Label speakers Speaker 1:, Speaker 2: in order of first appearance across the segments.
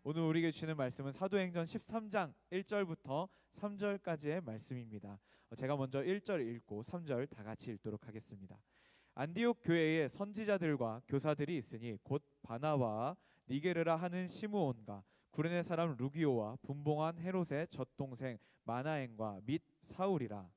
Speaker 1: 오늘 우리에게 주시는 말씀은 사도행전 13장 1절부터 3절까지의 말씀입니다. 제가 먼저 1절 읽고 3절 다 같이 읽도록 하겠습니다. 안디옥 교회에 선지자들과 교사들이 있으니 곧 바나바와 니게르라 하는 시므온과 구레네 사람 루기오와 분봉한 헤롯의 젖동생 마나엔과 및 사울이라.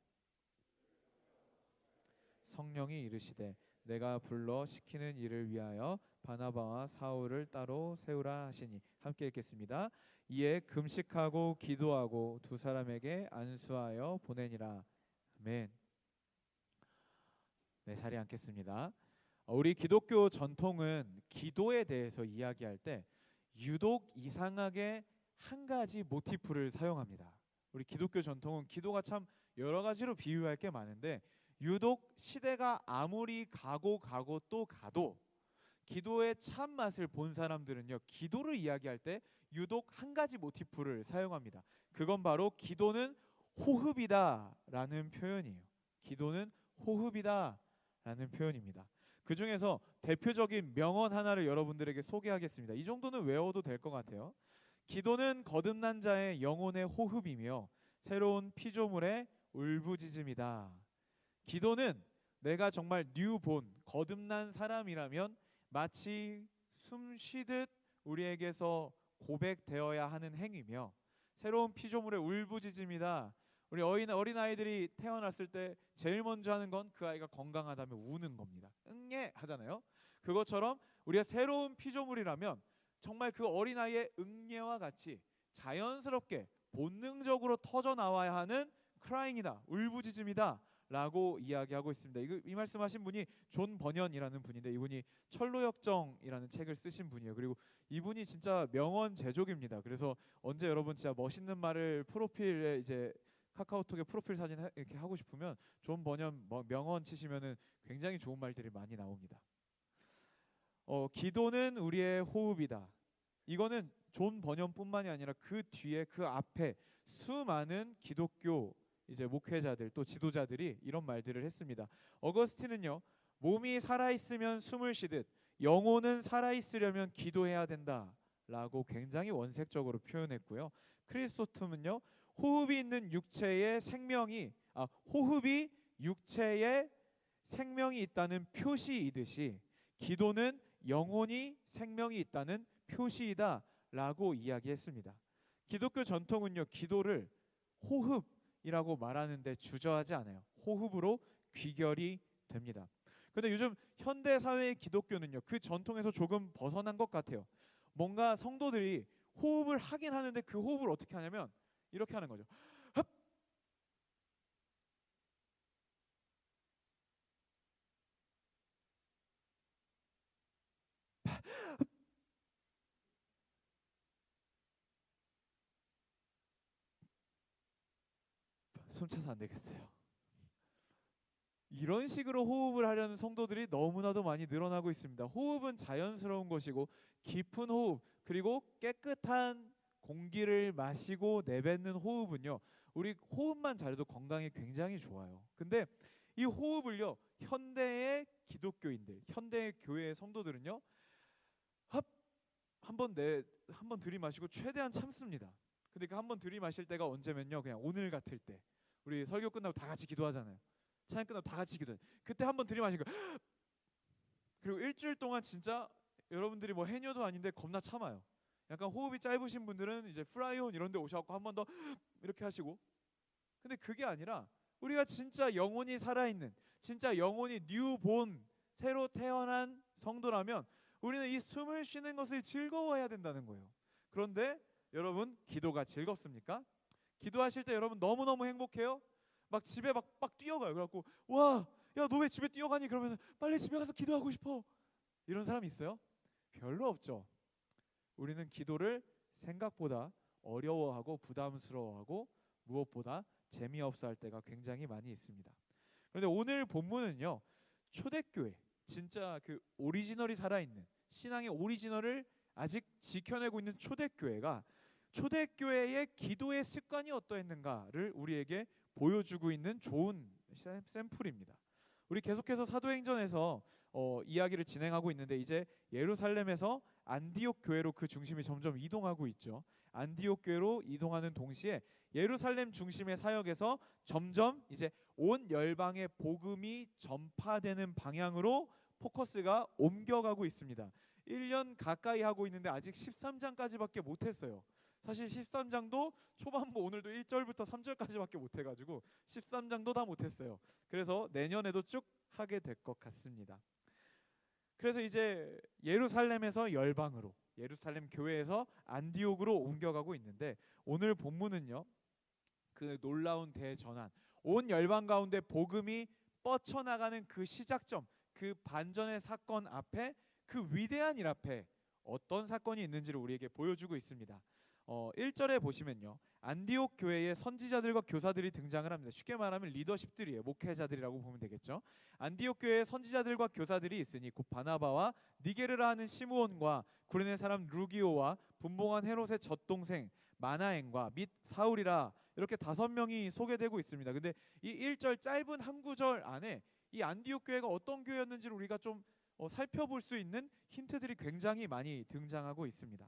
Speaker 1: 성령이 이르시되 내가 불러 시키는 일을 위하여 바나바와 사울을 따로 세우라 하시니. 함께 읽겠습니다. 이에 금식하고 기도하고 두 사람에게 안수하여 보내니라. 아멘. 네, 자리에 앉겠습니다. 우리 기독교 전통은 기도에 대해서 이야기할 때 유독 이상하게 한 가지 모티프를 사용합니다. 우리 기독교 전통은 기도가 참 여러 가지로 비유할 게 많은데 유독 시대가 아무리 가고 또 가도 기도의 참맛을 본 사람들은요, 기도를 이야기할 때 유독 한 가지 모티프를 사용합니다. 그건 바로 기도는 호흡이다라는 표현이에요. 기도는 호흡이다라는 표현입니다. 그 중에서 대표적인 명언 하나를 여러분들에게 소개하겠습니다. 이 정도는 외워도 될 것 같아요. 기도는 거듭난 자의 영혼의 호흡이며 새로운 피조물의 울부짖음이다. 기도는 내가 정말 뉴본, 거듭난 사람이라면 마치 숨 쉬듯 우리에게서 고백되어야 하는 행위며 새로운 피조물의 울부짖음이다. 우리 어린아이들이 태어났을 때 제일 먼저 하는 건 그 아이가 건강하다면 우는 겁니다. 응애 하잖아요. 그것처럼 우리가 새로운 피조물이라면 정말 그 어린아이의 응애와 같이 자연스럽게 본능적으로 터져 나와야 하는 크라잉이다, 울부짖음이다 라고 이야기하고 있습니다. 이 말씀하신 분이 존 버년이라는 분인데 이분이 철로역정이라는 책을 쓰신 분이에요. 그리고 이분이 진짜 명언 제조기입니다. 그래서 언제 여러분 진짜 멋있는 말을 프로필에 이제 카카오톡에 프로필 사진 이렇게 하고 싶으면 존 버년 명언 치시면은 굉장히 좋은 말들이 많이 나옵니다. 기도는 우리의 호흡이다. 이거는 존 버년뿐만이 아니라 그 뒤에 그 앞에 수많은 기독교 이제 목회자들 또 지도자들이 이런 말들을 했습니다. 어거스틴은요, 몸이 살아있으면 숨을 쉬듯 영혼은 살아있으려면 기도해야 된다라고 굉장히 원색적으로 표현했고요. 크리스토툼은요, 호흡이 있는 육체의 생명이 호흡이 육체에 생명이 있다는 표시이듯이 기도는 영혼이 생명이 있다는 표시이다라고 이야기했습니다. 기독교 전통은요, 기도를 호흡이라고 말하는데 주저하지 않아요. 호흡으로 귀결이 됩니다. 그런데 요즘 현대 사회의 기독교는요, 그 전통에서 조금 벗어난 것 같아요. 뭔가 성도들이 호흡을 하긴 하는데 그 호흡을 어떻게 하냐면 이렇게 하는 거죠. 흡! 숨 차서 안 되겠어요. 이런 식으로 호흡을 하려는 성도들이 너무나도 많이 늘어나고 있습니다. 호흡은 자연스러운 것이고 깊은 호흡 그리고 깨끗한 공기를 마시고 내뱉는 호흡은요, 우리 호흡만 잘해도 건강에 굉장히 좋아요. 근데 이 호흡을요, 현대의 기독교인들, 현대의 교회의 성도들은요, 흡! 한번 들이마시고 최대한 참습니다. 근데 그 한 번 들이마실 때가 언제면요, 그냥 오늘 같을 때 우리 설교 끝나고 다 같이 기도하잖아요. 찬양 끝나고 다 같이 기도해. 그때 한 번 들이마시고 그리고 일주일 동안 진짜 여러분들이 뭐 해녀도 아닌데 겁나 참아요. 약간 호흡이 짧으신 분들은 이제 프라이온 이런 데 오셔갖고 한 번 더 이렇게 하시고. 근데 그게 아니라 우리가 진짜 영혼이 살아있는, 진짜 영혼이 뉴본, 새로 태어난 성도라면 우리는 이 숨을 쉬는 것을 즐거워해야 된다는 거예요. 그런데 여러분, 기도가 즐겁습니까? 기도하실 때 여러분 너무너무 행복해요? 막 집에 막 뛰어가요. 그래갖고 와, 야, 너 왜 집에 뛰어가니? 그러면 빨리 집에 가서 기도하고 싶어. 이런 사람 있어요? 별로 없죠. 우리는 기도를 생각보다 어려워하고 부담스러워하고 무엇보다 재미없어 할 때가 굉장히 많이 있습니다. 그런데 오늘 본문은요, 초대교회, 진짜 그 오리지널이 살아있는 신앙의 오리지널을 아직 지켜내고 있는 초대교회가 초대교회의 기도의 습관이 어떠했는가를 우리에게 보여주고 있는 좋은 샘플입니다. 우리 계속해서 사도행전에서 이야기를 진행하고 있는데 이제 예루살렘에서 안디옥 교회로 그 중심이 점점 이동하고 있죠. 안디옥 교회로 이동하는 동시에 예루살렘 중심의 사역에서 점점 이제 온 열방의 복음이 전파되는 방향으로 포커스가 옮겨가고 있습니다. 1년 가까이 하고 있는데 아직 13장까지밖에 못했어요. 사실 13장도 초반부 오늘도 1절부터 3절까지밖에 못해가지고 13장도 다 못했어요. 그래서 내년에도 쭉 하게 될 것 같습니다. 그래서 이제 예루살렘에서 열방으로, 예루살렘 교회에서 안디옥으로 옮겨가고 있는데, 오늘 본문은요, 그 놀라운 대전환, 온 열방 가운데 복음이 뻗쳐나가는 그 시작점, 그 반전의 사건 앞에, 그 위대한 일 앞에 어떤 사건이 있는지를 우리에게 보여주고 있습니다. 1절에 보시면요, 안디옥 교회에 선지자들과 교사들이 등장을 합니다. 쉽게 말하면 리더십들이에요. 목회자들이라고 보면 되겠죠. 안디옥 교회에 선지자들과 교사들이 있으니 곧 바나바와 니게르라 하는 시므온과 구레네 사람 루기오와 분봉한 헤롯의 젖동생 마나엔과 및 사울이라, 이렇게 5명이 소개되고 있습니다. 근데 이 1절 짧은 한 구절 안에 이 안디옥 교회가 어떤 교회였는지를 우리가 좀 살펴볼 수 있는 힌트들이 굉장히 많이 등장하고 있습니다.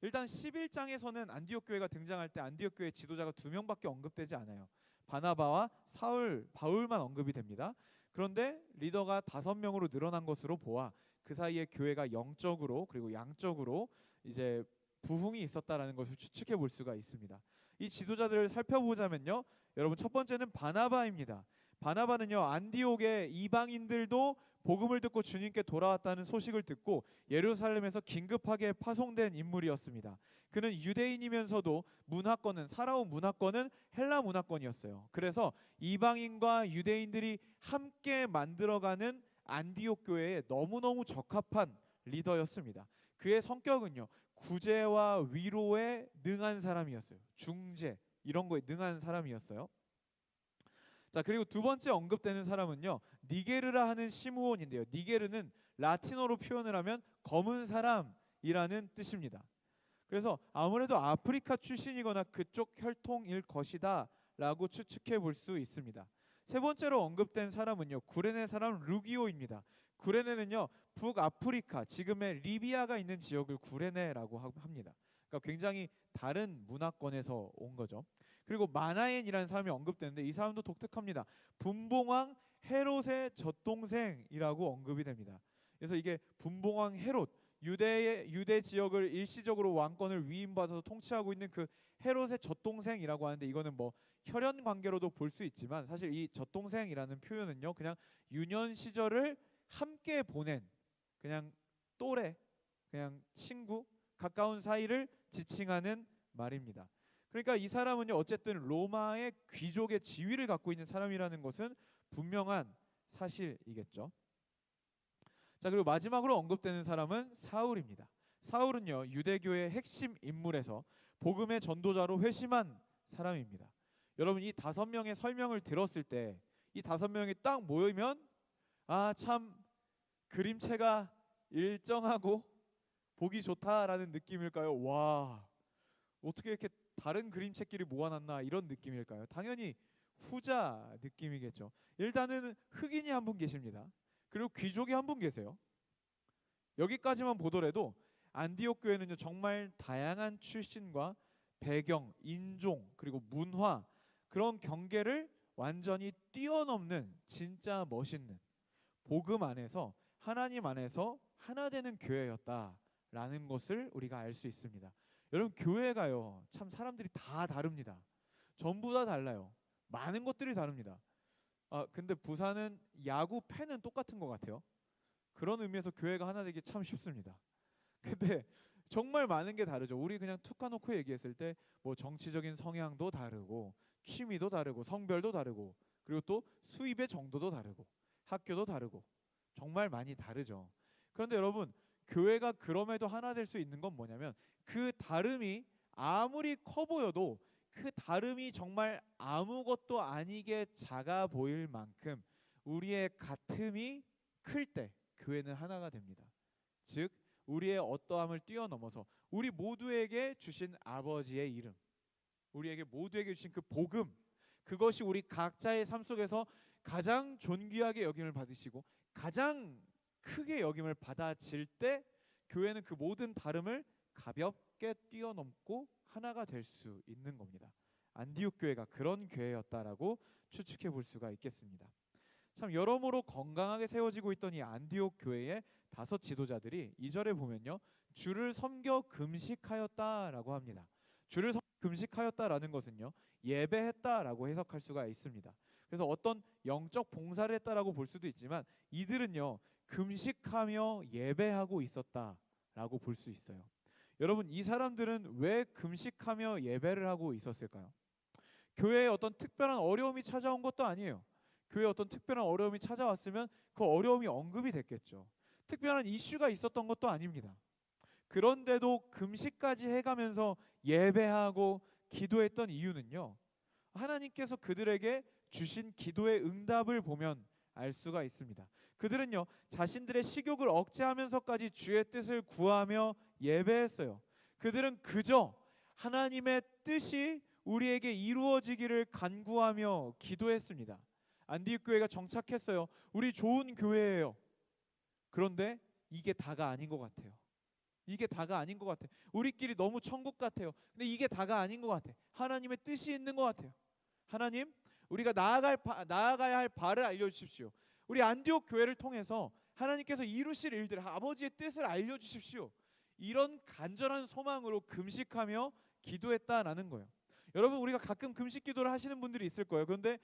Speaker 1: 일단 11장에서는 안디옥 교회가 등장할 때 안디옥 교회 지도자가 2명밖에 언급되지 않아요. 바나바와 사울, 바울만 언급이 됩니다. 그런데 리더가 5명으로 늘어난 것으로 보아 그 사이에 교회가 영적으로 그리고 양적으로 이제 부흥이 있었다라는 것을 추측해 볼 수가 있습니다. 이 지도자들을 살펴보자면요, 여러분 첫 번째는 바나바입니다. 바나바는요, 안디옥의 이방인들도 복음을 듣고 주님께 돌아왔다는 소식을 듣고 예루살렘에서 긴급하게 파송된 인물이었습니다. 그는 유대인이면서도 문화권은, 살아온 문화권은 헬라 문화권이었어요. 그래서 이방인과 유대인들이 함께 만들어가는 안디옥 교회에 너무너무 적합한 리더였습니다. 그의 성격은요, 구제와 위로에 능한 사람이었어요. 중재, 이런 거에 능한 사람이었어요. 자, 그리고 두 번째 언급되는 사람은요, 니게르라 하는 시므온인데요. 니게르는 라틴어로 표현을 하면 검은 사람이라는 뜻입니다. 그래서 아무래도 아프리카 출신이거나 그쪽 혈통일 것이다 라고 추측해 볼 수 있습니다. 세 번째로 언급된 사람은요, 구레네 사람 루기오입니다. 구레네는요, 북아프리카, 지금의 리비아가 있는 지역을 구레네라고 합니다. 그러니까 굉장히 다른 문화권에서 온 거죠. 그리고 마나엔이라는 사람이 언급되는데 이 사람도 독특합니다. 분봉왕 헤롯의 젖동생이라고 언급이 됩니다. 그래서 이게 분봉왕 헤롯, 유대 지역을 일시적으로 왕권을 위임받아서 통치하고 있는 그 헤롯의 젖동생이라고 하는데, 이거는 뭐 혈연 관계로도 볼 수 있지만 사실 이 젖동생이라는 표현은요, 그냥 유년 시절을 함께 보낸 그냥 또래, 그냥 친구, 가까운 사이를 지칭하는 말입니다. 그러니까 이 사람은요, 어쨌든 로마의 귀족의 지위를 갖고 있는 사람이라는 것은 분명한 사실이겠죠. 자, 그리고 마지막으로 언급되는 사람은 사울입니다. 사울은요, 유대교의 핵심 인물에서 복음의 전도자로 회심한 사람입니다. 여러분, 이 5명의 설명을 들었을 때 이 5명이 딱 모이면 참 그림체가 일정하고 보기 좋다라는 느낌일까요? 와, 어떻게 이렇게 다른 그림체끼리 모아놨나, 이런 느낌일까요? 당연히 후자 느낌이겠죠. 일단은 흑인이 한 분 계십니다. 그리고 귀족이 한 분 계세요. 여기까지만 보더라도 안디옥 교회는요, 정말 다양한 출신과 배경, 인종, 그리고 문화, 그런 경계를 완전히 뛰어넘는 진짜 멋있는, 복음 안에서, 하나님 안에서 하나 되는 교회였다라는 것을 우리가 알 수 있습니다. 여러분, 교회가요, 참 사람들이 다 다릅니다. 전부 다 달라요. 많은 것들이 다릅니다. 근데 부산은 야구 팬은 똑같은 것 같아요. 그런 의미에서 교회가 하나 되기 참 쉽습니다. 근데 정말 많은 게 다르죠. 우리 그냥 툭 까놓고 얘기했을 때 뭐 정치적인 성향도 다르고, 취미도 다르고, 성별도 다르고, 그리고 또 수입의 정도도 다르고, 학교도 다르고, 정말 많이 다르죠. 그런데 여러분, 교회가 그럼에도 하나 될 수 있는 건 뭐냐면, 그 다름이 아무리 커 보여도 그 다름이 정말 아무것도 아니게 작아 보일 만큼 우리의 같음이 클 때 교회는 하나가 됩니다. 즉, 우리의 어떠함을 뛰어넘어서 우리 모두에게 주신 아버지의 이름, 우리에게 모두에게 주신 그 복음, 그것이 우리 각자의 삶 속에서 가장 존귀하게 여김을 받으시고 가장 크게 여김을 받아질 때 교회는 그 모든 다름을 가볍게 뛰어넘고 하나가 될 수 있는 겁니다. 안디옥 교회가 그런 교회였다라고 추측해 볼 수가 있겠습니다. 참 여러모로 건강하게 세워지고 있던 이 안디옥 교회의 5 지도자들이 2절에 보면요, 주를 섬겨 금식하였다라고 합니다. 주를 섬겨 금식하였다라는 것은요, 예배했다라고 해석할 수가 있습니다. 그래서 어떤 영적 봉사를 했다라고 볼 수도 있지만 이들은요, 금식하며 예배하고 있었다라고 볼 수 있어요. 여러분, 이 사람들은 왜 금식하며 예배를 하고 있었을까요? 교회에 어떤 특별한 어려움이 찾아온 것도 아니에요. 교회에 어떤 특별한 어려움이 찾아왔으면 그 어려움이 언급이 됐겠죠. 특별한 이슈가 있었던 것도 아닙니다. 그런데도 금식까지 해가면서 예배하고 기도했던 이유는요, 하나님께서 그들에게 주신 기도의 응답을 보면 알 수가 있습니다. 그들은요, 자신들의 식욕을 억제하면서까지 주의 뜻을 구하며 예배했어요. 그들은 그저 하나님의 뜻이 우리에게 이루어지기를 간구하며 기도했습니다. 안디옥 교회가 정착했어요. 우리 좋은 교회예요. 그런데 이게 다가 아닌 것 같아요. 이게 다가 아닌 것 같아요. 우리끼리 너무 천국 같아요. 근데 이게 다가 아닌 것 같아요. 하나님의 뜻이 있는 것 같아요. 하나님, 우리가 나아가야 할 바를 알려주십시오. 우리 안디옥 교회를 통해서 하나님께서 이루실 일들, 아버지의 뜻을 알려주십시오. 이런 간절한 소망으로 금식하며 기도했다라는 거예요. 여러분, 우리가 가끔 금식 기도를 하시는 분들이 있을 거예요. 그런데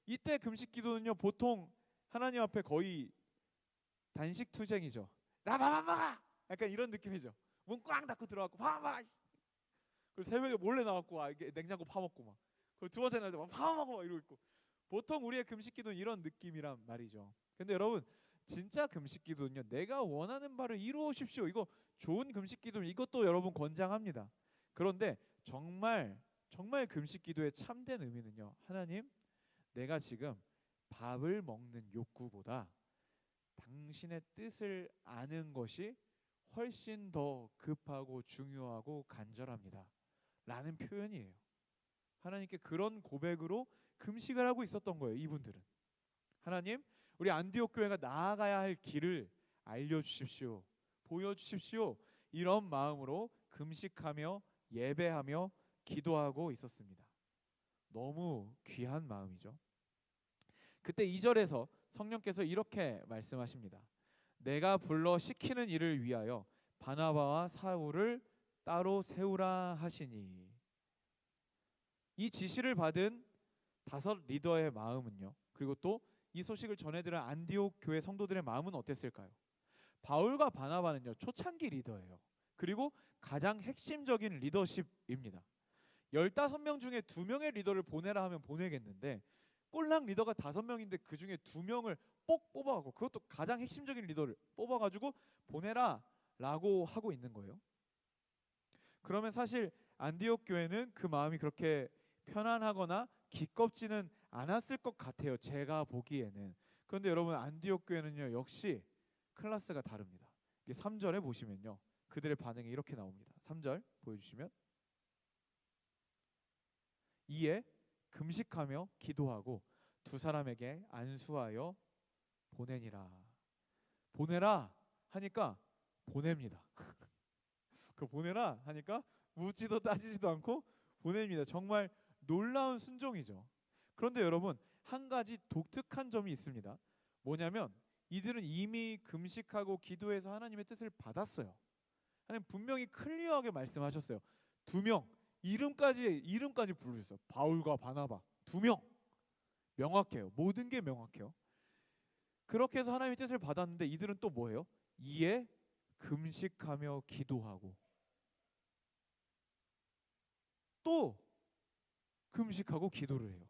Speaker 1: 이때 금식 기도는요, 보통 하나님 앞에 거의 단식 투쟁이죠. 나 밥 안 먹어! 약간 이런 느낌이죠. 문 꽝 닫고 들어가고 밥 안 먹어! 그리고 새벽에 몰래 나왔고 이게 냉장고 파먹고 막. 그리고 2번째 날도 막 밥 안 먹어! 막 이러고 있고. 보통 우리의 금식 기도는 이런 느낌이란 말이죠. 근데 여러분, 진짜 금식 기도는요, 내가 원하는 바를 이루어 오십시오. 이거 좋은 금식 기도는 이것도 여러분 권장합니다. 그런데 정말 금식 기도의 참된 의미는요, 하나님, 내가 지금 밥을 먹는 욕구보다 당신의 뜻을 아는 것이 훨씬 더 급하고 중요하고 간절합니다 라는 표현이에요. 하나님께 그런 고백으로 금식을 하고 있었던 거예요. 이분들은. 하나님, 우리 안디옥 교회가 나아가야 할 길을 알려주십시오. 보여주십시오. 이런 마음으로 금식하며 예배하며 기도하고 있었습니다. 너무 귀한 마음이죠. 그때 2절에서 성령께서 이렇게 말씀하십니다. 내가 불러 시키는 일을 위하여 바나바와 사울을 따로 세우라 하시니. 이 지시를 받은 5 리더의 마음은요, 그리고 또 이 소식을 전해들은 안디옥 교회 성도들의 마음은 어땠을까요? 바울과 바나바는요, 초창기 리더예요. 그리고 가장 핵심적인 리더십입니다. 15명 중에 2명의 리더를 보내라 하면 보내겠는데 꼴랑 리더가 5명인데 그 중에 2명을 꼭 뽑아가고, 그것도 가장 핵심적인 리더를 뽑아가지고 보내라 라고 하고 있는 거예요. 그러면 사실 안디옥 교회는 그 마음이 그렇게 편안하거나 기껍지는 않았을 것 같아요, 제가 보기에는. 그런데 여러분, 안디옥 교회는요, 역시 클래스가 다릅니다. 3절에 보시면요, 그들의 반응이 이렇게 나옵니다. 3절 보여주시면, 이에 금식하며 기도하고 2 사람에게 안수하여 보내니라. 보내라 하니까 보냅니다. 그 보내라 하니까 묻지도 따지지도 않고 보냅니다. 정말 놀라운 순종이죠. 그런데 여러분, 한 가지 독특한 점이 있습니다. 뭐냐면 이들은 이미 금식하고 기도해서 하나님의 뜻을 받았어요. 하나님 분명히 클리어하게 말씀하셨어요. 2명, 이름까지 부르셨어요. 바울과 바나바 2명. 명확해요. 모든 게 명확해요. 그렇게 해서 하나님의 뜻을 받았는데 이들은 또 뭐예요? 이에 금식하며 기도하고 또 금식하고 기도를 해요.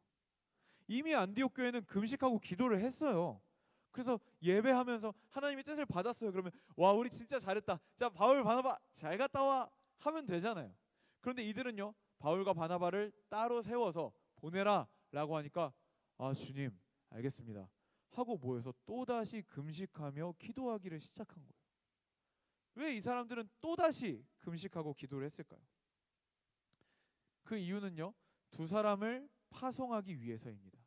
Speaker 1: 이미 안디옥 교회는 금식하고 기도를 했어요. 그래서 예배하면서 하나님의 뜻을 받았어요. 그러면 와, 우리 진짜 잘했다. 자, 바울 바나바 잘 갔다 와 하면 되잖아요. 그런데 이들은요, 바울과 바나바를 따로 세워서 보내라 라고 하니까 아, 주님 알겠습니다 하고 모여서 또다시 금식하며 기도하기를 시작한 거예요. 왜 이 사람들은 또다시 금식하고 기도를 했을까요? 그 이유는요, 2 사람을 파송하기 위해서입니다.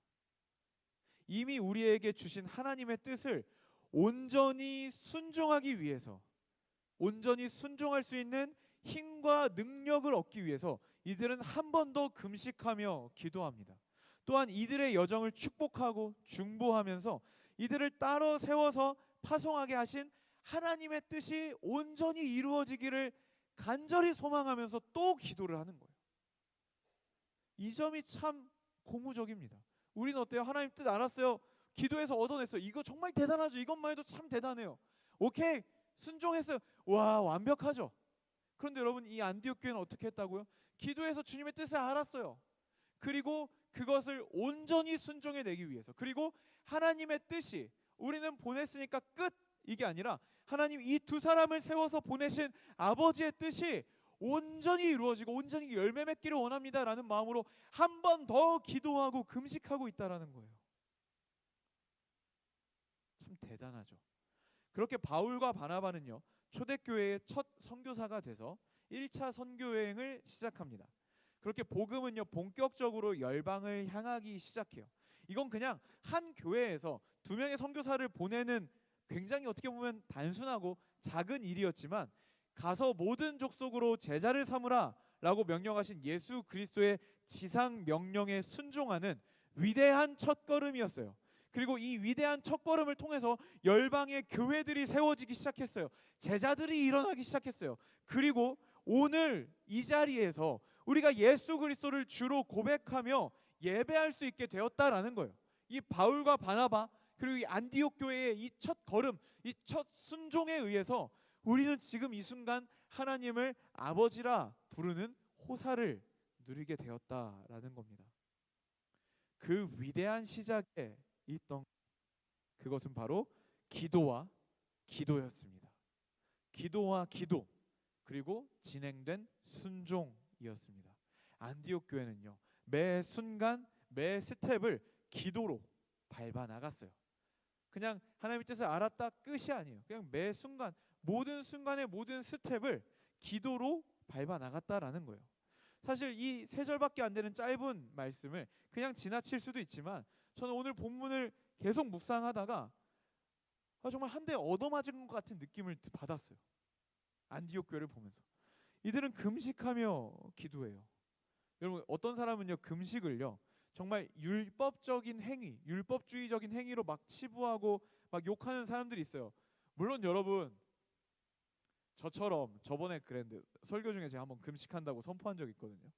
Speaker 1: 이미 우리에게 주신 하나님의 뜻을 온전히 순종하기 위해서 온전히 순종할 수 있는 힘과 능력을 얻기 위해서 이들은 한 번 더 금식하며 기도합니다. 또한 이들의 여정을 축복하고 중보하면서 이들을 따로 세워서 파송하게 하신 하나님의 뜻이 온전히 이루어지기를 간절히 소망하면서 또 기도를 하는 거예요. 이 점이 참 고무적입니다. 우리는 어때요? 하나님 뜻 알았어요. 기도해서 얻어냈어요. 이거 정말 대단하죠. 이것만 해도 참 대단해요. 오케이, 순종했어요. 와, 완벽하죠. 그런데 여러분, 이 안디옥 교회는 어떻게 했다고요? 기도해서 주님의 뜻을 알았어요. 그리고 그것을 온전히 순종해내기 위해서, 그리고 하나님의 뜻이 우리는 보냈으니까 끝, 이게 아니라 하나님 이 두 사람을 세워서 보내신 아버지의 뜻이 온전히 이루어지고 온전히 열매 맺기를 원합니다라는 마음으로 한 번 더 기도하고 금식하고 있다라는 거예요. 참 대단하죠. 그렇게 바울과 바나바는요, 초대교회의 첫 선교사가 돼서 1차 선교 여행을 시작합니다. 그렇게 복음은요, 본격적으로 열방을 향하기 시작해요. 이건 그냥 한 교회에서 두 명의 선교사를 보내는 굉장히 어떻게 보면 단순하고 작은 일이었지만, 가서 모든 족속으로 제자를 삼으라 라고 명령하신 예수 그리스도의 지상 명령에 순종하는 위대한 첫걸음이었어요. 그리고 이 위대한 첫걸음을 통해서 열방의 교회들이 세워지기 시작했어요. 제자들이 일어나기 시작했어요. 그리고 오늘 이 자리에서 우리가 예수 그리스도를 주로 고백하며 예배할 수 있게 되었다라는 거예요. 이 바울과 바나바, 그리고 이 안디옥 교회의 이 첫 걸음, 이 첫 순종에 의해서 우리는 지금 이 순간 하나님을 아버지라 부르는 호사를 누리게 되었다라는 겁니다. 그 위대한 시작에 있던 그것은 바로 기도와 기도였습니다. 기도와 기도, 그리고 진행된 순종이었습니다. 안디옥 교회는요, 매 순간 매 스텝을 기도로 밟아 나갔어요. 그냥 하나님의 뜻을 알았다 끝이 아니에요. 그냥 매 순간, 모든 순간의 모든 스텝을 기도로 밟아 나갔다라는 거예요. 사실 이 세 절밖에 안 되는 짧은 말씀을 그냥 지나칠 수도 있지만, 저는 오늘 본문을 계속 묵상하다가 정말 한 대 얻어맞은 것 같은 느낌을 받았어요. 안디옥 교회를 보면서 이들은 금식하며 기도해요. 여러분, 어떤 사람은요, 금식을요 정말 율법적인 행위, 율법주의적인 행위로 막 치부하고 막 욕하는 사람들이 있어요. 물론 여러분, 저처럼 저번에 그랬는데 설교 중에 제가 한번 금식한다고 선포한 적 있거든요.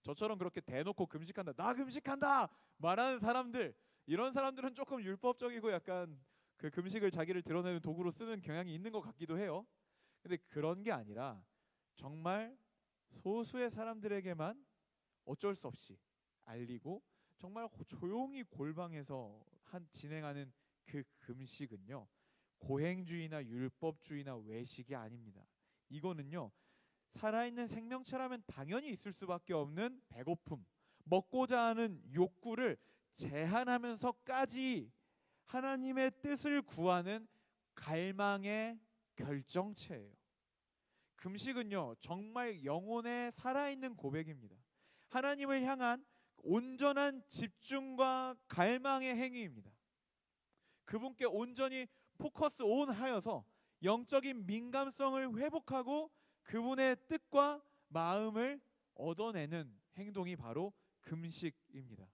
Speaker 1: 저처럼 그렇게 대놓고 금식한다, 나 금식한다 말하는 사람들, 이런 사람들은 조금 율법적이고 약간 그 금식을 자기를 드러내는 도구로 쓰는 경향이 있는 것 같기도 해요. 근데 그런 게 아니라 정말 소수의 사람들에게만 어쩔 수 없이 알리고 정말 조용히 골방에서 진행하는 그 금식은요, 고행주의나 율법주의나 외식이 아닙니다. 이거는요, 살아있는 생명체라면 당연히 있을 수밖에 없는 배고픔, 먹고자 하는 욕구를 제한하면서까지 하나님의 뜻을 구하는 갈망의 결정체예요. 금식은요, 정말 영혼의 살아있는 고백입니다. 하나님을 향한 온전한 집중과 갈망의 행위입니다. 그분께 온전히 포커스 온 하여서 영적인 민감성을 회복하고 그분의 뜻과 마음을 얻어내는 행동이 바로 금식입니다.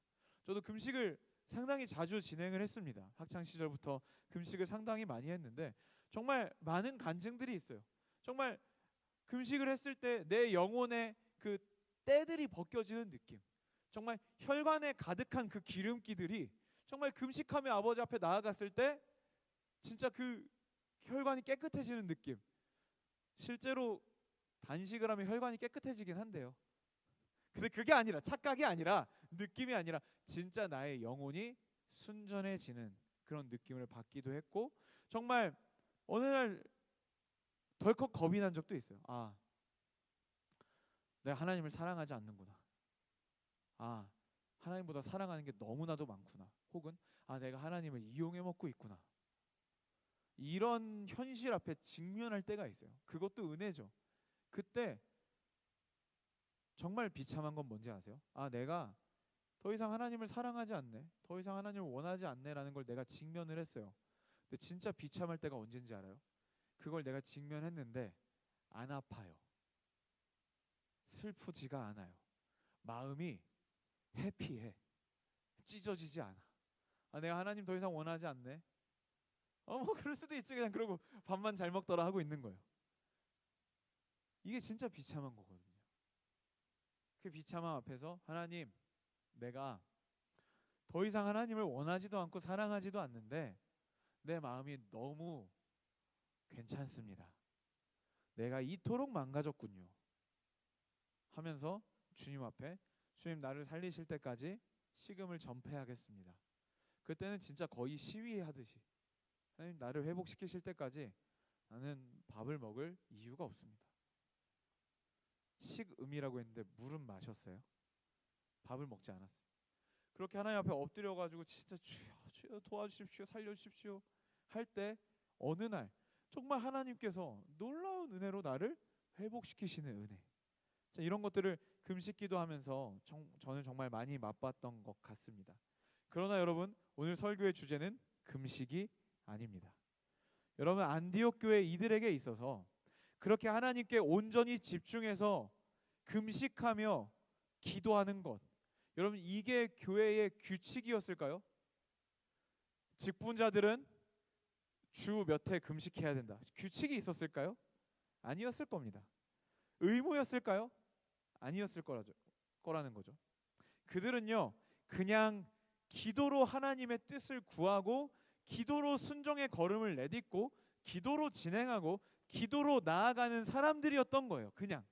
Speaker 1: 저도 금식을 상당히 자주 진행을 했습니다. 학창 시절부터 금식을 상당히 많이 했는데 정말 많은 간증들이 있어요. 정말 금식을 했을 때 내 영혼의 그 때들이 벗겨지는 느낌, 정말 혈관에 가득한 그 기름기들이 정말 금식하며 아버지 앞에 나아갔을 때 진짜 그 혈관이 깨끗해지는 느낌. 실제로 단식을 하면 혈관이 깨끗해지긴 한데요. 근데 그게 아니라, 착각이 아니라, 느낌이 아니라 진짜 나의 영혼이 순전해지는 그런 느낌을 받기도 했고, 정말 어느 날 덜컥 겁이 난 적도 있어요. 내가 하나님을 사랑하지 않는구나. 하나님보다 사랑하는 게 너무나도 많구나. 혹은 내가 하나님을 이용해 먹고 있구나. 이런 현실 앞에 직면할 때가 있어요. 그것도 은혜죠. 그때 정말 비참한 건 뭔지 아세요? 내가 더 이상 하나님을 사랑하지 않네, 더 이상 하나님을 원하지 않네라는 걸 내가 직면을 했어요. 근데 진짜 비참할 때가 언젠지 알아요? 그걸 내가 직면했는데 안 아파요. 슬프지가 않아요. 마음이 해피해. 찢어지지 않아. 내가 하나님 더 이상 원하지 않네. 뭐 그럴 수도 있지. 그냥 그러고 밥만 잘 먹더라 하고 있는 거예요. 이게 진짜 비참한 거거든요. 그 비참함 앞에서 하나님, 내가 더 이상 하나님을 원하지도 않고 사랑하지도 않는데 내 마음이 너무 괜찮습니다. 내가 이토록 망가졌군요 하면서 주님 앞에, 주님 나를 살리실 때까지 식음을 전폐하겠습니다. 그때는 진짜 거의 시위하듯이, 하나님 나를 회복시키실 때까지 나는 밥을 먹을 이유가 없습니다. 식음이라고 했는데 물은 마셨어요. 밥을 먹지 않았어요. 그렇게 하나님 앞에 엎드려가지고 진짜 주여 주여 도와주십시오, 살려주십시오 할 때 어느 날 정말 하나님께서 놀라운 은혜로 나를 회복시키시는 은혜. 자, 이런 것들을 금식 기도하면서 저는 정말 많이 맛봤던 것 같습니다. 그러나 여러분, 오늘 설교의 주제는 금식이 아닙니다. 여러분, 안디옥 교회 이들에게 있어서 그렇게 하나님께 온전히 집중해서 금식하며 기도하는 것, 여러분 이게 교회의 규칙이었을까요? 직분자들은 주 몇 회 금식해야 된다, 규칙이 있었을까요? 아니었을 겁니다. 의무였을까요? 아니었을 거라는 거죠. 그들은요, 그냥 기도로 하나님의 뜻을 구하고 기도로 순종의 걸음을 내딛고 기도로 진행하고 기도로 나아가는 사람들이었던 거예요. 그냥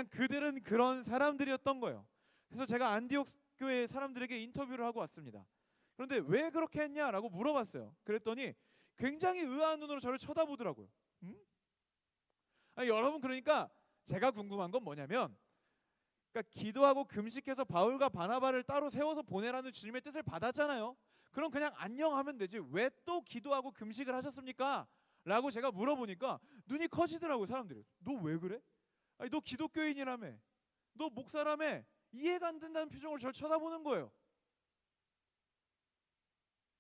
Speaker 1: 그들은 그런 사람들이었던 거예요. 그래서 제가 안디옥 교회 사람들에게 인터뷰를 하고 왔습니다. 그런데 왜 그렇게 했냐라고 물어봤어요. 그랬더니 굉장히 의아한 눈으로 저를 쳐다보더라고요. 여러분, 그러니까 제가 궁금한 건 뭐냐면, 그러니까 기도하고 금식해서 바울과 바나바를 따로 세워서 보내라는 주님의 뜻을 받았잖아요. 그럼 그냥 안녕하면 되지 왜 또 기도하고 금식을 하셨습니까? 라고 제가 물어보니까 눈이 커지더라고요. 사람들이. 너 왜 그래? 너 기독교인이라며, 너 목사라며, 이해가 안 된다는 표정으로 저를 쳐다보는 거예요.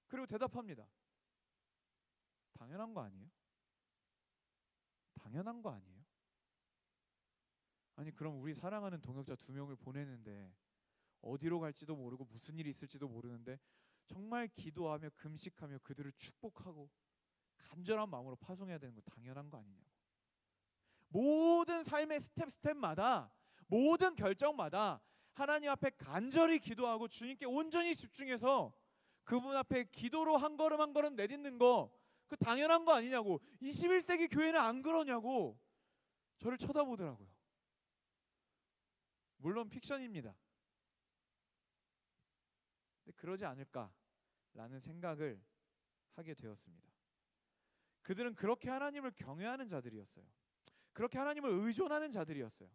Speaker 1: 그리고 대답합니다. 당연한 거 아니에요? 당연한 거 아니에요? 아니 그럼 우리 사랑하는 동역자 2명을 보내는데 어디로 갈지도 모르고 무슨 일이 있을지도 모르는데 정말 기도하며 금식하며 그들을 축복하고 간절한 마음으로 파송해야 되는 거 당연한 거 아니냐고. 모든 삶의 스텝마다, 모든 결정마다 하나님 앞에 간절히 기도하고 주님께 온전히 집중해서 그분 앞에 기도로 한 걸음 한 걸음 내딛는 거, 그 당연한 거 아니냐고. 21세기 교회는 안 그러냐고 저를 쳐다보더라고요. 물론 픽션입니다. 근데 그러지 않을까라는 생각을 하게 되었습니다. 그들은 그렇게 하나님을 경외하는 자들이었어요. 그렇게 하나님을 의존하는 자들이었어요.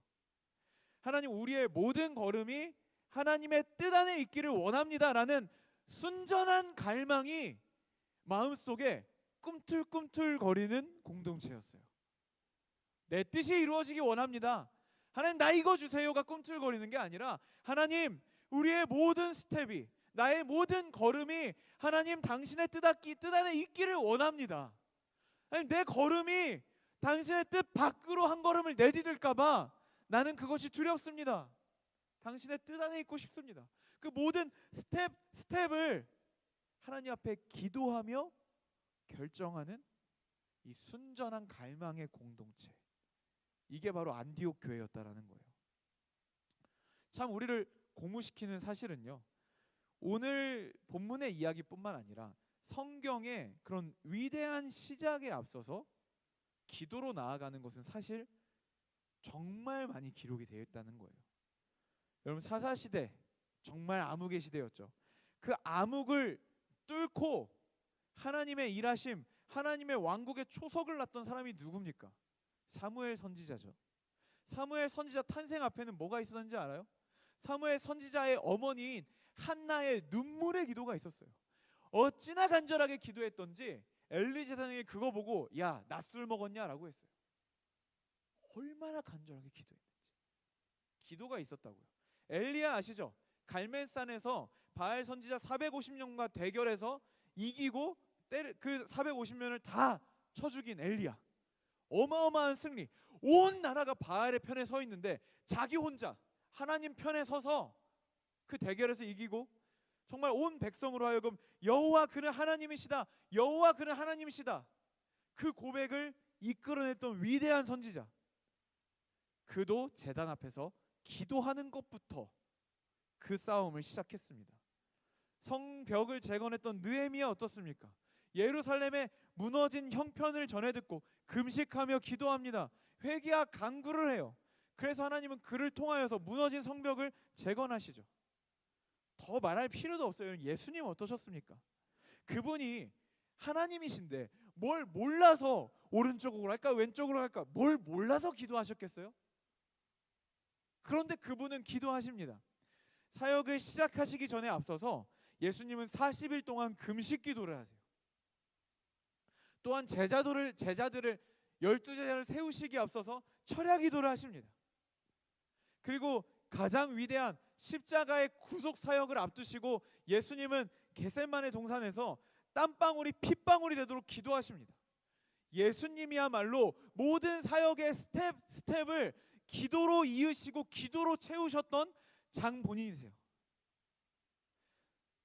Speaker 1: 하나님, 우리의 모든 걸음이 하나님의 뜻 안에 있기를 원합니다라는 순전한 갈망이 마음속에 꿈틀꿈틀거리는 공동체였어요. 내 뜻이 이루어지기 원합니다. 하나님 나 이거 주세요가 꿈틀거리는 게 아니라, 하나님 우리의 모든 스텝이, 나의 모든 걸음이 하나님 당신의 뜻 안에 있기를 원합니다. 하나님 내 걸음이 당신의 뜻 밖으로 한 걸음을 내디딜까 봐 나는 그것이 두렵습니다. 당신의 뜻 안에 있고 싶습니다. 그 모든 스텝을 하나님 앞에 기도하며 결정하는 이 순전한 갈망의 공동체, 이게 바로 안디옥 교회였다라는 거예요. 참 우리를 고무시키는 사실은요, 오늘 본문의 이야기뿐만 아니라 성경의 그런 위대한 시작에 앞서서 기도로 나아가는 것은 사실 정말 많이 기록이 되어 있다는 거예요. 여러분, 사사시대 정말 암흑의 시대였죠. 그 암흑을 뚫고 하나님의 일하심, 하나님의 왕국의 초석을 놨던 사람이 누굽니까? 사무엘 선지자죠. 사무엘 선지자 탄생 앞에는 뭐가 있었는지 알아요? 사무엘 선지자의 어머니인 한나의 눈물의 기도가 있었어요. 어찌나 간절하게 기도했던지 엘리 제사장이 그거 보고 야, 낮술 먹었냐라고 했어요. 얼마나 간절하게 기도했는지. 기도가 있었다고요. 엘리야 아시죠? 갈멜산에서 바알 선지자 450명과 대결해서 이기고 그 450명을 다 쳐 죽인 엘리야. 어마어마한 승리. 온 나라가 바알의 편에 서 있는데 자기 혼자 하나님 편에 서서 그 대결에서 이기고 정말 온 백성으로 하여금 여호와 그는 하나님이시다, 여호와 그는 하나님이시다, 그 고백을 이끌어냈던 위대한 선지자. 그도 제단 앞에서 기도하는 것부터 그 싸움을 시작했습니다. 성벽을 재건했던 느헤미야 어떻습니까? 예루살렘의 무너진 형편을 전해 듣고 금식하며 기도합니다. 회개와 간구를 해요. 그래서 하나님은 그를 통하여서 무너진 성벽을 재건하시죠. 더 말할 필요도 없어요. 예수님 어떠셨습니까? 그분이 하나님이신데 뭘 몰라서 오른쪽으로 할까 왼쪽으로 할까 뭘 몰라서 기도하셨겠어요? 그런데 그분은 기도하십니다. 사역을 시작하시기 전에 앞서서 예수님은 40일 동안 금식 기도를 하세요. 또한 제자들을 12제자를 세우시기에 앞서서 철야 기도를 하십니다. 그리고 가장 위대한 십자가의 구속 사역을 앞두시고 예수님은 겟세마네 동산에서 땀방울이 핏방울이 되도록 기도하십니다. 예수님이야말로 모든 사역의 스텝을 기도로 이으시고 기도로 채우셨던 장본인이세요.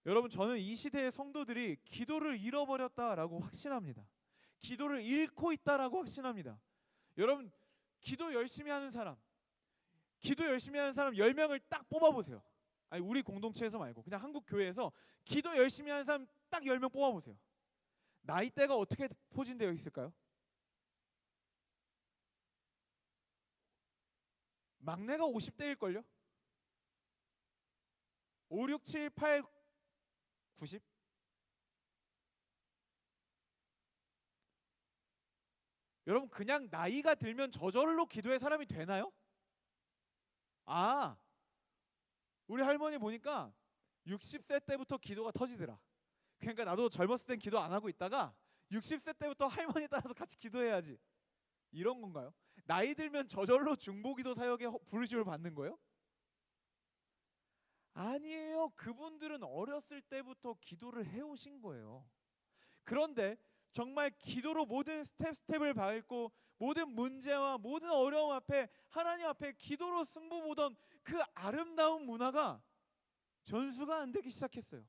Speaker 1: 여러분, 저는 이 시대의 성도들이 기도를 잃어버렸다라고 확신합니다. 기도를 잃고 있다라고 확신합니다. 여러분, 기도 열심히 하는 사람 10명을 딱 뽑아보세요. 아니, 우리 공동체에서 말고 그냥 한국 교회에서 기도 열심히 하는 사람 딱 10명 뽑아보세요. 나이대가 어떻게 포진되어 있을까요? 막내가 50대일걸요? 5, 6, 7, 8, 90? 여러분, 그냥 나이가 들면 저절로 기도의 사람이 되나요? 아, 우리 할머니 보니까 60세 때부터 기도가 터지더라. 그러니까 나도 젊었을 땐 기도 안 하고 있다가 60세 때부터 할머니 따라서 같이 기도해야지, 이런 건가요? 나이 들면 저절로 중보기도 사역에 부르심을 받는 거예요? 아니에요. 그분들은 어렸을 때부터 기도를 해오신 거예요. 그런데 정말 기도로 모든 스텝을 밟고 모든 문제와 모든 어려움 앞에 하나님 앞에 기도로 승부 보던 그 아름다운 문화가 전수가 안 되기 시작했어요.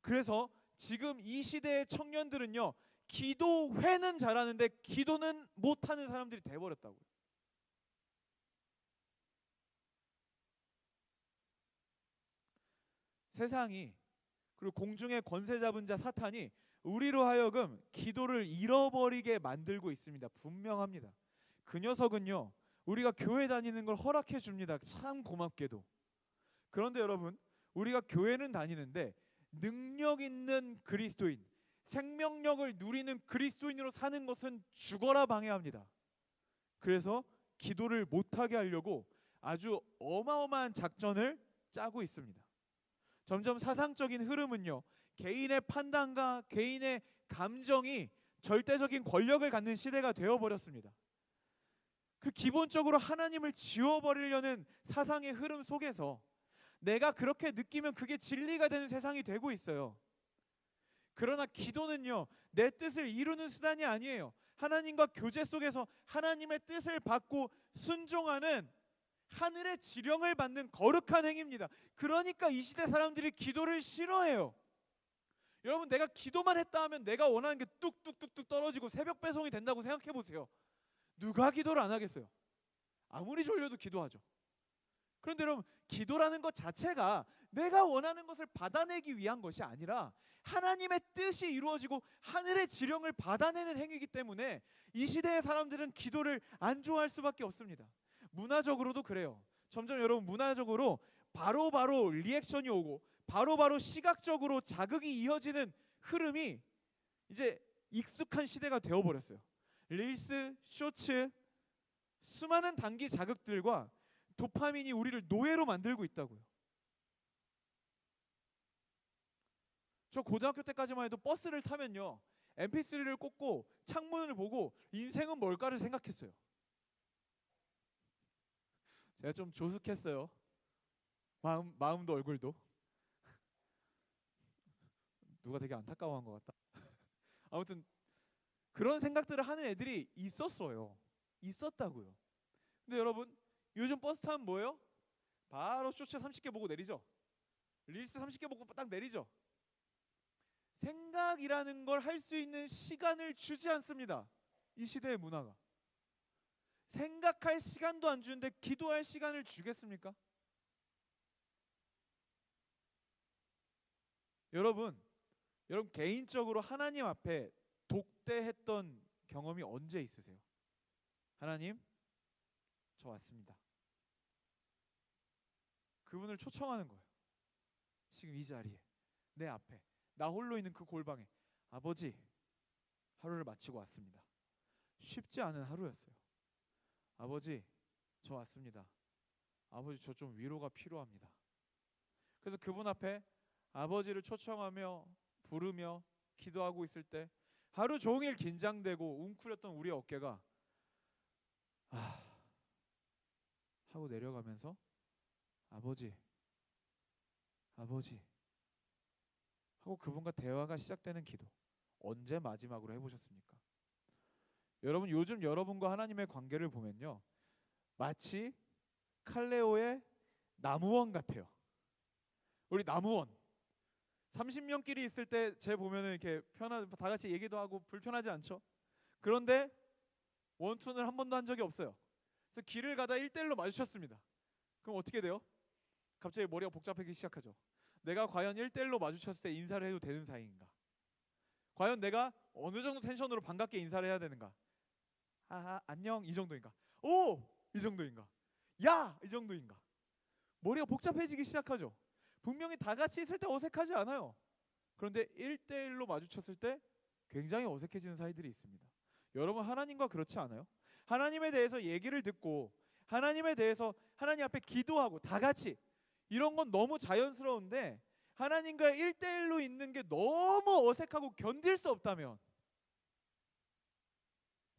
Speaker 1: 그래서 지금 이 시대의 청년들은요, 기도회는 잘하는데 기도는 못하는 사람들이 돼버렸다고요. 세상이, 그리고 공중의 권세 잡은 자 사탄이 우리로 하여금 기도를 잃어버리게 만들고 있습니다. 분명합니다. 그 녀석은요, 우리가 교회 다니는 걸 허락해 줍니다. 참 고맙게도. 그런데 여러분, 우리가 교회는 다니는데 능력 있는 그리스도인, 생명력을 누리는 그리스도인으로 사는 것은 죽어라 방해합니다. 그래서 기도를 못하게 하려고 아주 어마어마한 작전을 짜고 있습니다. 점점 사상적인 흐름은요, 개인의 판단과 개인의 감정이 절대적인 권력을 갖는 시대가 되어버렸습니다. 그 기본적으로 하나님을 지워버리려는 사상의 흐름 속에서 내가 그렇게 느끼면 그게 진리가 되는 세상이 되고 있어요. 그러나 기도는요, 내 뜻을 이루는 수단이 아니에요. 하나님과 교제 속에서 하나님의 뜻을 받고 순종하는 하늘의 지령을 받는 거룩한 행위입니다. 그러니까 이 시대 사람들이 기도를 싫어해요. 여러분, 내가 기도만 했다 하면 내가 원하는 게 뚝뚝뚝뚝 떨어지고 새벽 배송이 된다고 생각해 보세요. 누가 기도를 안 하겠어요? 아무리 졸려도 기도하죠. 그런데 여러분, 기도라는 것 자체가 내가 원하는 것을 받아내기 위한 것이 아니라 하나님의 뜻이 이루어지고 하늘의 지령을 받아내는 행위이기 때문에 이 시대의 사람들은 기도를 안 좋아할 수밖에 없습니다. 문화적으로도 그래요. 점점 여러분, 문화적으로 바로바로 리액션이 오고 바로바로 시각적으로 자극이 이어지는 흐름이 이제 익숙한 시대가 되어버렸어요. 릴스, 쇼츠, 수많은 단기 자극들과 도파민이 우리를 노예로 만들고 있다고요. 저 고등학교 때까지만 해도 버스를 타면요, mp3를 꽂고 창문을 보고 인생은 뭘까를 생각했어요. 제가 좀 조숙했어요. 마음도 얼굴도. 누가 되게 안타까워한 것 같다. 아무튼 그런 생각들을 하는 애들이 있었어요. 있었다고요. 근데 여러분 요즘 버스 타면 뭐예요? 바로 쇼츠 30개 보고 내리죠. 릴스 30개 보고 딱 내리죠. 생각이라는 걸 할 수 있는 시간을 주지 않습니다. 이 시대의 문화가. 생각할 시간도 안 주는데 기도할 시간을 주겠습니까? 여러분 개인적으로 하나님 앞에 독대했던 경험이 언제 있으세요? 하나님, 저 왔습니다. 그분을 초청하는 거예요. 지금 이 자리에, 내 앞에, 나 홀로 있는 그 골방에, 아버지, 하루를 마치고 왔습니다. 쉽지 않은 하루였어요. 아버지, 저 왔습니다. 아버지, 저 좀 위로가 필요합니다. 그래서 그분 앞에 아버지를 초청하며 부르며 기도하고 있을 때 하루 종일 긴장되고 웅크렸던 우리의 어깨가 하고 내려가면서 아버지 하고 그분과 대화가 시작되는 기도, 언제 마지막으로 해보셨습니까? 여러분 요즘 여러분과 하나님의 관계를 보면요, 마치 칼레오의 나무원 같아요. 우리 나무원 30명끼리 있을 때 제 보면은 이렇게 다 같이 얘기도 하고 불편하지 않죠? 그런데 원투는 한 번도 한 적이 없어요. 그래서 길을 가다 1대1로 마주쳤습니다. 그럼 어떻게 돼요? 갑자기 머리가 복잡해지기 시작하죠. 내가 과연 1대1로 마주쳤을 때 인사를 해도 되는 사이인가? 과연 내가 어느 정도 텐션으로 반갑게 인사를 해야 되는가? 안녕 이 정도인가? 오! 이 정도인가? 야! 이 정도인가? 머리가 복잡해지기 시작하죠. 분명히 다 같이 있을 때 어색하지 않아요. 그런데 1대1로 마주쳤을 때 굉장히 어색해지는 사이들이 있습니다. 여러분 하나님과 그렇지 않아요? 하나님에 대해서 얘기를 듣고 하나님에 대해서 하나님 앞에 기도하고 다 같이 이런 건 너무 자연스러운데 하나님과 1대1로 있는 게 너무 어색하고 견딜 수 없다면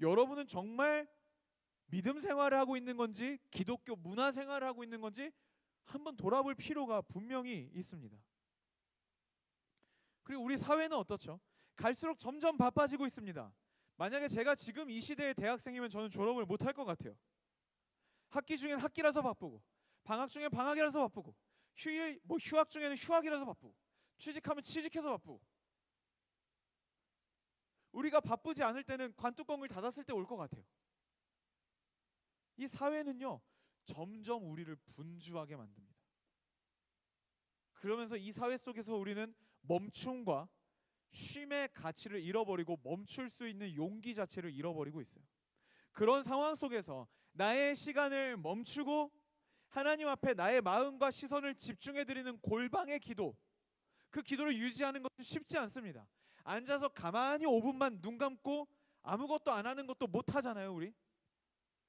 Speaker 1: 여러분은 정말 믿음 생활을 하고 있는 건지 기독교 문화 생활을 하고 있는 건지 한번 돌아볼 필요가 분명히 있습니다. 그리고 우리 사회는 어떻죠? 갈수록 점점 바빠지고 있습니다. 만약에 제가 지금 이 시대의 대학생이면 저는 졸업을 못할 것 같아요. 학기 중엔 학기라서 바쁘고 방학 중엔 방학이라서 바쁘고 휴학 중에는 휴학이라서 바쁘고 취직하면 취직해서 바쁘고 우리가 바쁘지 않을 때는 관뚜껑을 닫았을 때 올 것 같아요. 이 사회는요 점점 우리를 분주하게 만듭니다. 그러면서 이 사회 속에서 우리는 멈춤과 쉼의 가치를 잃어버리고 멈출 수 있는 용기 자체를 잃어버리고 있어요. 그런 상황 속에서 나의 시간을 멈추고 하나님 앞에 나의 마음과 시선을 집중해드리는 골방의 기도, 그 기도를 유지하는 것은 쉽지 않습니다. 앉아서 가만히 5분만 눈 감고 아무것도 안 하는 것도 못하잖아요 우리.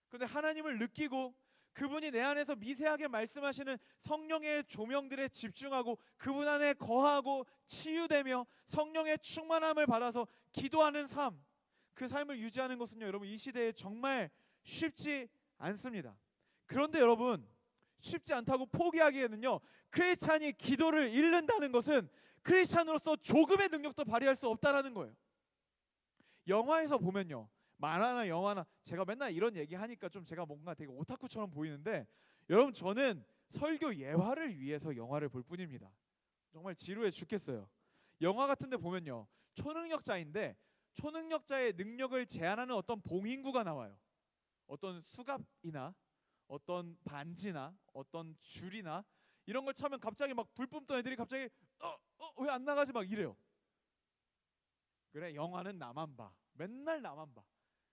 Speaker 1: 그런데 하나님을 느끼고 그분이 내 안에서 미세하게 말씀하시는 성령의 조명들에 집중하고 그분 안에 거하고 치유되며 성령의 충만함을 받아서 기도하는 삶, 그 삶을 유지하는 것은요 여러분 이 시대에 정말 쉽지 않습니다. 그런데 여러분 쉽지 않다고 포기하기에는요 크리스찬이 기도를 잃는다는 것은 크리스찬으로서 조금의 능력도 발휘할 수 없다라는 거예요. 영화에서 보면요, 만화나 영화나 제가 맨날 이런 얘기 하니까 좀 제가 뭔가 되게 오타쿠처럼 보이는데 여러분 저는 설교 예화를 위해서 영화를 볼 뿐입니다. 정말 지루해 죽겠어요. 영화 같은 데 보면요 초능력자인데 초능력자의 능력을 제한하는 어떤 봉인구가 나와요. 어떤 수갑이나 어떤 반지나 어떤 줄이나 이런 걸 차면 갑자기 막 불 뿜던 애들이 갑자기 왜 안 나가지 막 이래요. 그래 영화는 나만 봐. 맨날 나만 봐.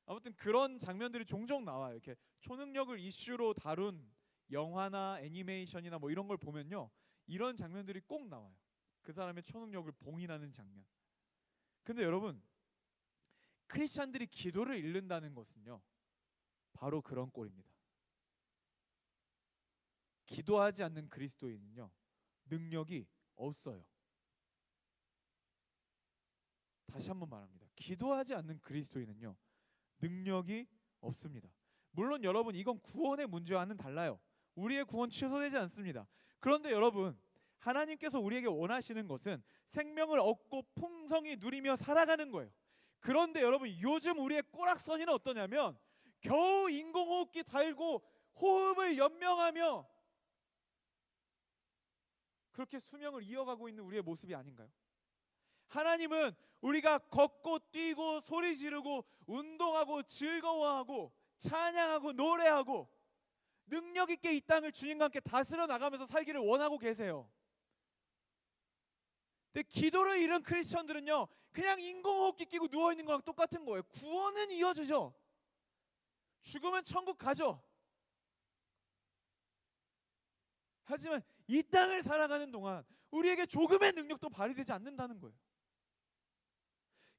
Speaker 1: 아무튼 그런 장면들이 종종 나와요. 이렇게 초능력을 이슈로 다룬 영화나 애니메이션이나 뭐 이런 걸 보면요 이런 장면들이 꼭 나와요. 그 사람의 초능력을 봉인하는 장면. 근데 여러분 크리스찬들이 기도를 잃는다는 것은요 바로 그런 꼴입니다. 기도하지 않는 그리스도인은요 능력이 없어요. 다시 한번 말합니다. 기도하지 않는 그리스도인은요 능력이 없습니다. 물론 여러분 이건 구원의 문제와는 달라요. 우리의 구원 취소되지 않습니다. 그런데 여러분 하나님께서 우리에게 원하시는 것은 생명을 얻고 풍성히 누리며 살아가는 거예요. 그런데 여러분 요즘 우리의 꼬락서니는 어떠냐면 겨우 인공호흡기 달고 호흡을 연명하며 그렇게 수명을 이어가고 있는 우리의 모습이 아닌가요? 하나님은 우리가 걷고 뛰고 소리 지르고 운동하고 즐거워하고 찬양하고 노래하고 능력 있게 이 땅을 주님과 함께 다스려 나가면서 살기를 원하고 계세요. 근데 기도를 잃은 크리스천들은요, 그냥 인공호흡기 끼고 누워있는 거랑 똑같은 거예요. 구원은 이어지죠. 죽으면 천국 가죠. 하지만 이 땅을 살아가는 동안 우리에게 조금의 능력도 발휘되지 않는다는 거예요.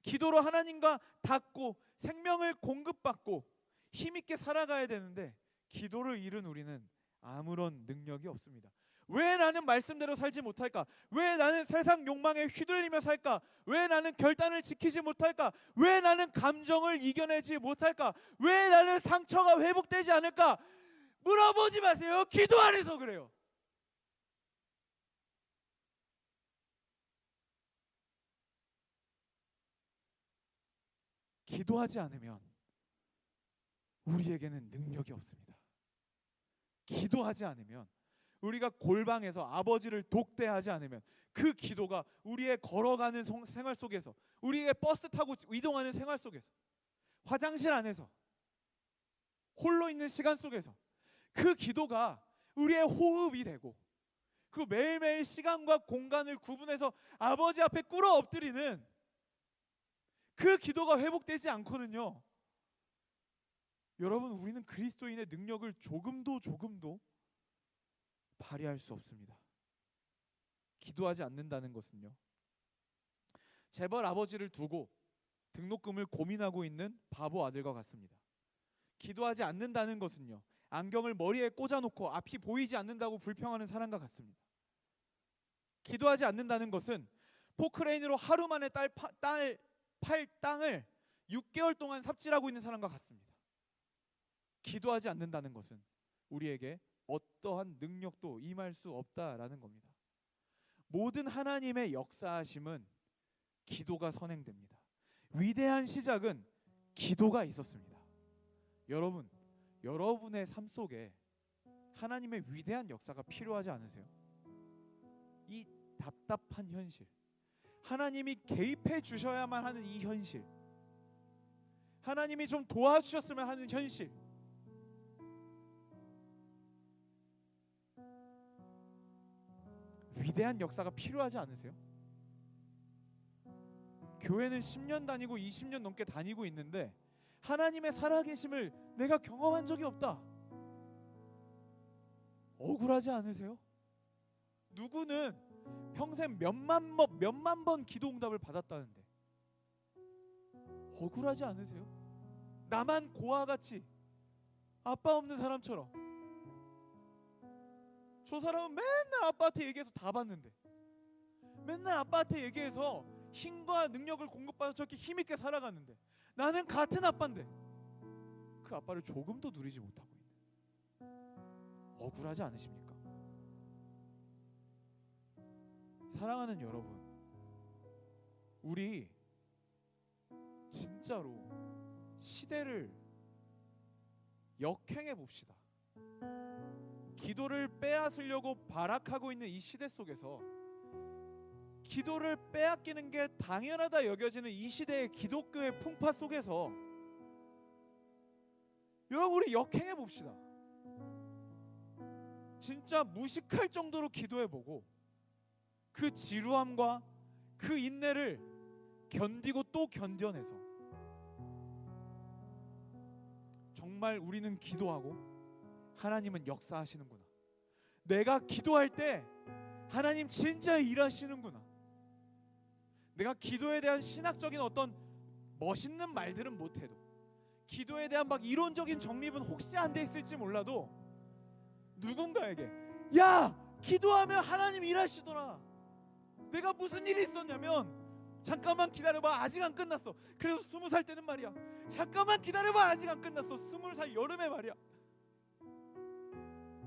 Speaker 1: 기도로 하나님과 닿고 생명을 공급받고 힘있게 살아가야 되는데 기도를 잃은 우리는 아무런 능력이 없습니다. 왜 나는 말씀대로 살지 못할까? 왜 나는 세상 욕망에 휘둘리며 살까? 왜 나는 결단을 지키지 못할까? 왜 나는 감정을 이겨내지 못할까? 왜 나는 상처가 회복되지 않을까? 물어보지 마세요. 기도 안 해서 그래요. 기도하지 않으면 우리에게는 능력이 없습니다. 기도하지 않으면, 우리가 골방에서 아버지를 독대하지 않으면, 그 기도가 우리의 걸어가는 생활 속에서, 우리의 버스 타고 이동하는 생활 속에서, 화장실 안에서, 홀로 있는 시간 속에서 그 기도가 우리의 호흡이 되고, 그 매일매일 시간과 공간을 구분해서 아버지 앞에 꿇어 엎드리는 그 기도가 회복되지 않거든요. 여러분, 우리는 그리스도인의 능력을 조금도 발휘할 수 없습니다. 기도하지 않는다는 것은요, 재벌 아버지를 두고 등록금을 고민하고 있는 바보 아들과 같습니다. 기도하지 않는다는 것은요, 안경을 머리에 꽂아놓고 앞이 보이지 않는다고 불평하는 사람과 같습니다. 기도하지 않는다는 것은 포크레인으로 하루 만에 팔 땅을 6개월 동안 삽질하고 있는 사람과 같습니다. 기도하지 않는다는 것은 우리에게 어떠한 능력도 임할 수 없다라는 겁니다. 모든 하나님의 역사하심은 기도가 선행됩니다. 위대한 시작은 기도가 있었습니다. 여러분, 여러분의 삶 속에 하나님의 위대한 역사가 필요하지 않으세요? 이 답답한 현실, 하나님이 개입해 주셔야만 하는 이 현실, 하나님이 좀 도와주셨으면 하는 현실, 위대한 역사가 필요하지 않으세요? 교회는 10년 다니고 20년 넘게 다니고 있는데 하나님의 살아계심을 내가 경험한 적이 없다. 억울하지 않으세요? 누구는 평생 몇만 번 기도 응답을 받았다는데 억울하지 않으세요? 나만 고아 같이 아빠 없는 사람처럼. 저 사람은 맨날 아빠한테 얘기해서 다 봤는데, 맨날 아빠한테 얘기해서 힘과 능력을 공급받아서 저렇게 힘있게 살아가는데, 나는 같은 아빠인데 그 아빠를 조금도 누리지 못하고 있는, 억울하지 않으십니까? 사랑하는 여러분, 우리 진짜로 시대를 역행해 봅시다. 기도를 빼앗으려고 발악하고 있는 이 시대 속에서 기도를 빼앗기는 게 당연하다 여겨지는 이 시대의 기독교의 풍파 속에서 여러분, 우리 역행해 봅시다. 진짜 무식할 정도로 기도해보고 그 지루함과 그 인내를 견디고 또 견뎌내서 정말 우리는 기도하고 하나님은 역사하시는구나, 내가 기도할 때 하나님 진짜 일하시는구나, 내가 기도에 대한 신학적인 어떤 멋있는 말들은 못해도, 기도에 대한 막 이론적인 정립은 혹시 안 돼 있을지 몰라도 누군가에게 야, 기도하면 하나님 일하시더라, 내가 무슨 일이 있었냐면 잠깐만 기다려봐, 아직 안 끝났어. 그래서 20살 때는 말이야, 잠깐만 기다려봐, 아직 안 끝났어. 20살 여름에 말이야,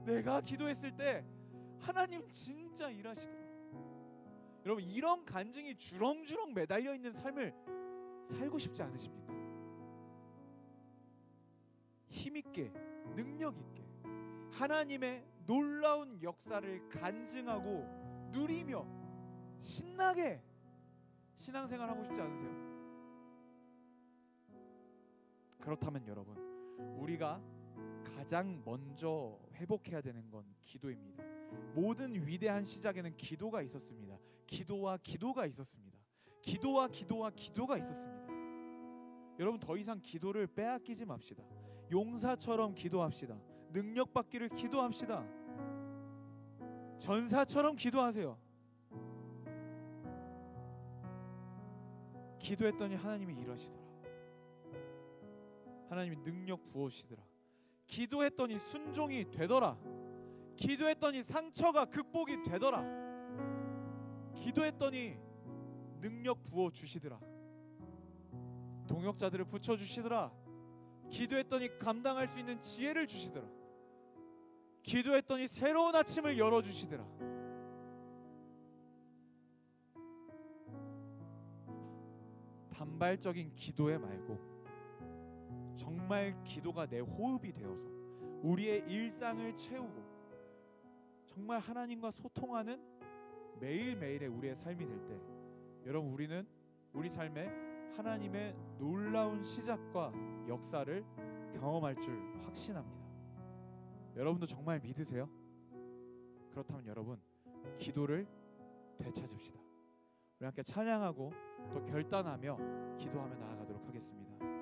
Speaker 1: 내가 기도했을 때 하나님 진짜 일하시더라. 여러분, 이런 간증이 주렁주렁 매달려 있는 삶을 살고 싶지 않으십니까? 힘있게 능력있게 하나님의 놀라운 역사를 간증하고 누리며 신나게 신앙생활 하고 싶지 않으세요? 그렇다면 여러분, 우리가 가장 먼저 회복해야 되는 건 기도입니다. 모든 위대한 시작에는 기도가 있었습니다. 기도와 기도가 있었습니다. 기도와 기도가 있었습니다. 여러분, 더 이상 기도를 빼앗기지 맙시다. 용사처럼 기도합시다. 능력 받기를 기도합시다. 전사처럼 기도하세요. 기도했더니 하나님이 일하시더라. 하나님이 능력 부어주시더라. 기도했더니 순종이 되더라. 기도했더니 상처가 극복이 되더라. 기도했더니 능력 부어주시더라. 동역자들을 붙여주시더라. 기도했더니 감당할 수 있는 지혜를 주시더라. 기도했더니 새로운 아침을 열어주시더라. 단발적인 기도에 말고 정말 기도가 내 호흡이 되어서 우리의 일상을 채우고 정말 하나님과 소통하는 매일매일의 우리의 삶이 될 때, 여러분, 우리는 우리 삶에 하나님의 놀라운 시작과 역사를 경험할 줄 확신합니다. 여러분도 정말 믿으세요? 그렇다면 여러분, 기도를 되찾읍시다. 우리 함께 찬양하고 또 결단하며 기도하며 나아가도록 하겠습니다.